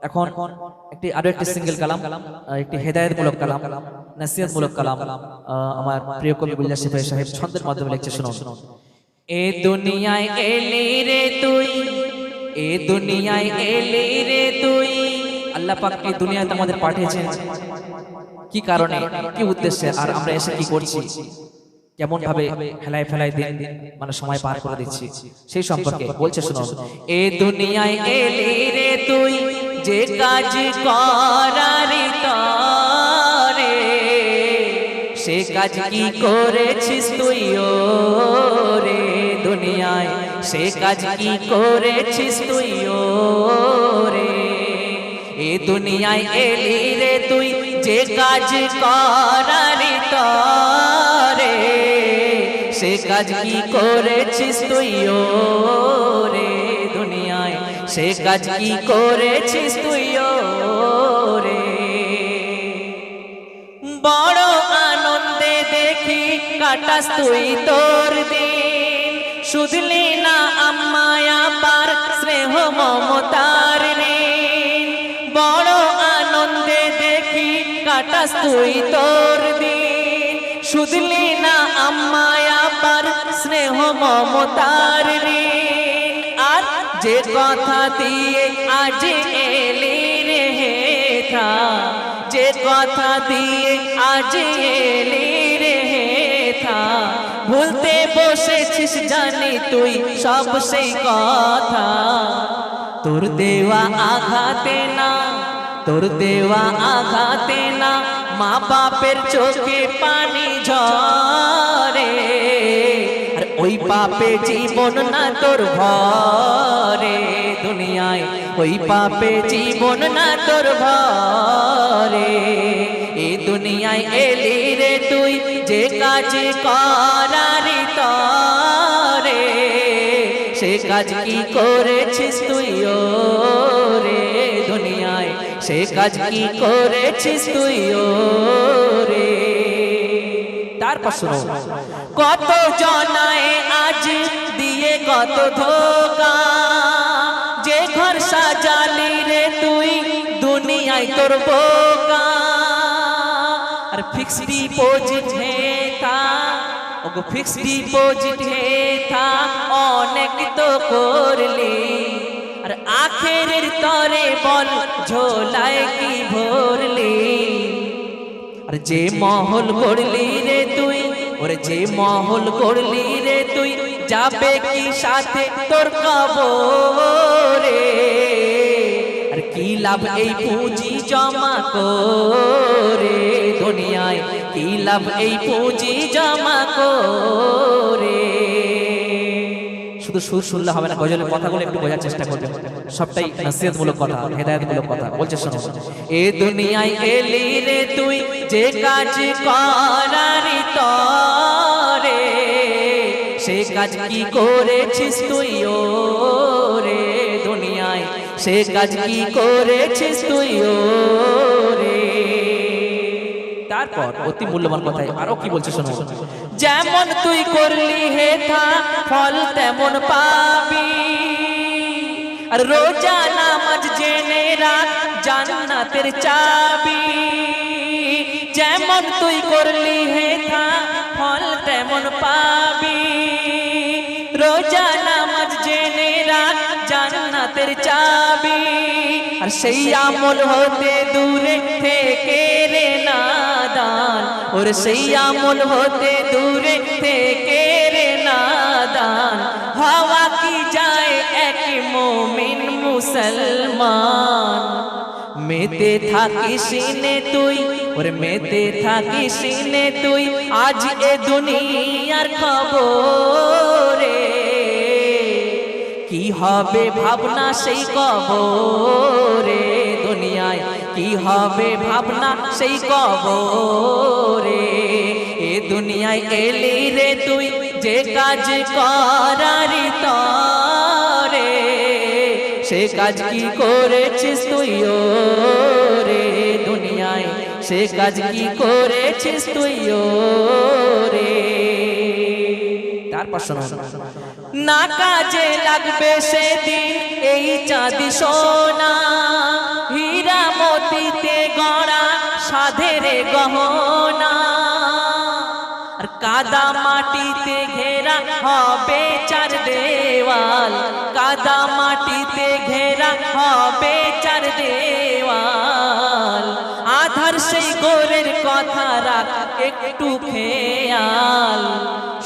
এখন আরো একটি সিঙ্গেল কালাম, একটি হেদায়েতমূলক কালাম, নসিহতমূলক কালাম আমার প্রিয় কবি বুল্লাহ শিফাই সাহেব ছন্দের মাধ্যমে লিখছে, শুনুন। এ দুনিয়ায় এলি রে তুই, এ দুনিয়ায় এলি রে তুই। আল্লাহ পাক এই দুনিয়াতে আমাদের পাঠিয়েছেন কি কারণে, কি উদ্দেশ্যে, আর আমরা এসে কি করছি, কেমন ভাবে হেলায় ফেলায় দিন মানে সময় পার করে দিচ্ছি, সেই সম্পর্কে বলছে, শুনুন। এ দুনিয়ায় এলি রে তুই, যে কাজ করারি তরে, সে কাজ কি করেছিস তুই ও রে দুনিয়ায়, সে কাজ কি করেছিস তুই ও রে। এ দুনিয়ায় এলি রে তুই, যে কাজ করারি তরে, সে কাজ কি করেছিস তুই ও রে দুনিয়ায়, সে কাজ কি করেছিস তুই ও রে। বড় আনন্দে দেখি কাটাস তুই তোর দিন, শুধলি না আম্মায় আপার স্নেহ মমতার ঋণ। বড় আনন্দে দেখি কাটাস তুই তোর দিন, শুধলি না আম্মায় আপার স্নেহ মমতার ঋণ। আর যে কথা দিয়ে আজ এলি রে হেথা, যে কথা দিয়ে আজ এলি রে হেথা, ভুলতে বসেছিস জানি তুই সব সেই কথা। তোর দেওয়া আঘাতে না, তোর দেওয়া আঘাতে না, মা বাপের চোখে পানি ঝরে। আর ওই পাপে জীবন না তোর ভরে দুনিয়ায়, ওই পাপে জীবন না তোর ভরে। এ দুনিয়ায় এলি রে তুই, যে কাজ করারি তরে, সে কাজ কি করেছিস তুই ও রে দুনিয়ায়, সে কাজ কি করেছিস তুই ও রে। তারপর শুনো, কত জনায় আজ দিয়ে কত ধোকা, যে ঘর সাজালি রে তুই দুনিয়ায় তোর বোকা। আর ফিক্স ডিপোজিট হে থা, ওগো ফিক্স ডিপোজিট হে থা, অনেক তো করলি। আর আখেরের তরে বল ঝোলায় কি ভরলি। আর যে মহল করলি রে তুই, ওরে যে মহল করলি রে তুই, যাবে কি সাথে তোর কবরে। আর কি লাভ এই পুঁজি জমা করে দুনিয়ায়, কি লাভ এই পুঁজি জমা করে। শুধু সুর শুনলে হবে না, গজলের কথাগুলো একটু বোঝার চেষ্টা করবেন, সবটাই নসিহতমূলক কথা, হেদায়েতমূলক কথা। বলছে শোনো, এ দুনিয়ায় এলি রে তুই, যে কাজ করারি তরে, সে কাজ কি করেছিস তুই ও রে দুনিয়ায়, সে কাজ কি করেছিস তুই ও রে। তারপর অতি মূল্যবান কথায় আরো কি বলছে শোনো, যেমন তুই করলি হেথা ফল তেমন পাবি। আর রোজা নামাজ জেনে রাখ জান্নাতের চাবি। যেমন তুই করলি হেথা ফল তেমন পাবি। রোজা নামাজ জেনে রাখ জান্নাতের চাবি। আর সেই আমল হতে দূরে থেকে রে নাদান, ওর সেই আমল হতে দূরে থেকে রে নাদান। হওয়া কি যায় এক মুমিন মুসলমান, মেতে থাকিস নে তুই, ওরে মেতে থাকিস নে তুই আজ এ দুনিয়ার খবরে। কি হবে ভাবনা সেই কবরে দুনিয়ায়, কি হবে ভাবনা সেই কবরে। এ দুনিয়ায় এলি রে তুই, যে কাজ করারি তরে, সে কাজ কি করেছিস তুই ও রে দুনিয়ায়, সে কাজ কি করেছিস তুই ও রে। তারপর শোনো, না কাজে লাগবে সেদিন এই চাঁদি সোনা, সাধের গহনা, আর কাদা মাটিতে ঘেরা হবে চার দেওয়াল, কাদা মাটিতে ঘেরা হবে চার দেওয়াল। আধার সেই গোরের কথা রাখ একটু খেয়াল,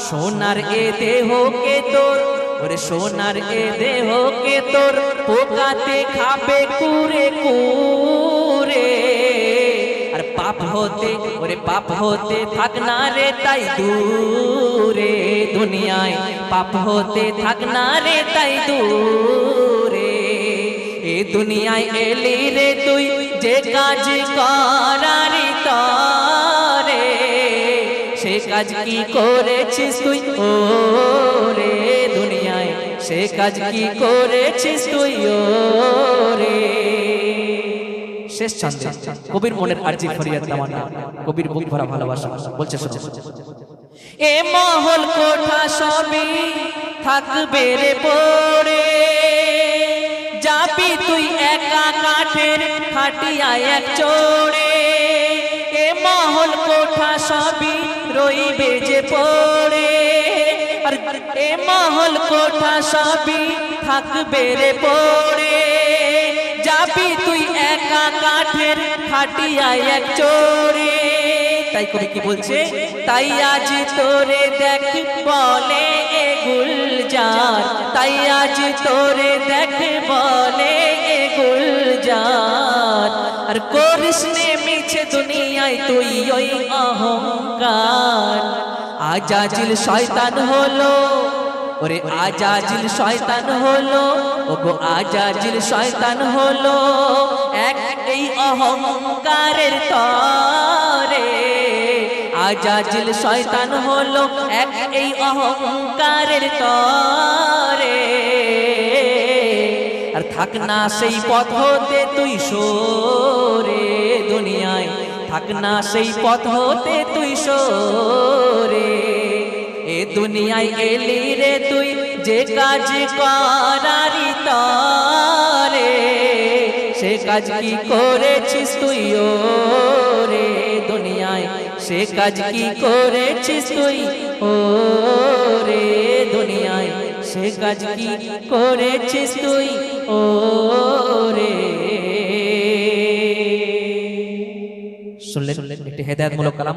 সোনার এ দেহকে তোর, ওরে সোনার এ দেহকে তোর পোকাতে খাবে কুরে কুরে। আর পাপ হতে, ওরে পাপ হতে থাক না রে তাই দূরে, দুনিয়ায় পাপ হতে থাক না রে তাই দূরে। এ দুনিয়ায় এলি রে তুই যে কাজ করারি তরে, সে কাজ কি করেছিস তুই ও রে দুনিয়ায়, সে কাজ কি করেছিস তুই ও রে। শেষ ছন্দে কবির মনের আরজি ফরিয়াদ তামান্না, কবির বুক ভরা ভালোবাসা বলছে শোনো। এ মহল কোঠা সবই থাকবে রে পড়ে, যাবি তুই একা কাঠের খাটিয়া এক চড়ে। এ মহল কোঠা সবই রইবে যে পড়ে, আর এ মহল কোঠা সবই থাকবে রে পড়ে, যাবি তুই একা কাঠের খাটিয়া এক চড়ে। তাই কবি কি বলছে, তাই আজ তোরে দেখ বলে এ গুলজার, তাই আজ তোরে দেখ বলে এ গুলজার। আর করিস নে মিছে দুনিয়ায় তুই ওই অহংকার। আজাজিল শয়তান হলো, ওরে আজাজিল শয়তান হলো, ওগো আজাজিল শয়তান হলো এক এই অহংকারের তরে। আজাজিল শয়তান হলো এক এই অহংকারের তরে। আর থাক না সেই পথ হতে তুই সরে, দুনিয়ায় থাক না সেই পথ হতে তুই সরে। এ দুনিয়ায় এলি রে তুই যে কাজ করারি তরে, সে কাজ কি করেছিস তুই ও রে দুনিয়ায়, সে কাজ কি করেছিস তুই ও রে দুনিয়ায়, সে কাজ কি করেছিস তুই ও রে। শুনলেন একটি হেদায়েতমূলক কালাম।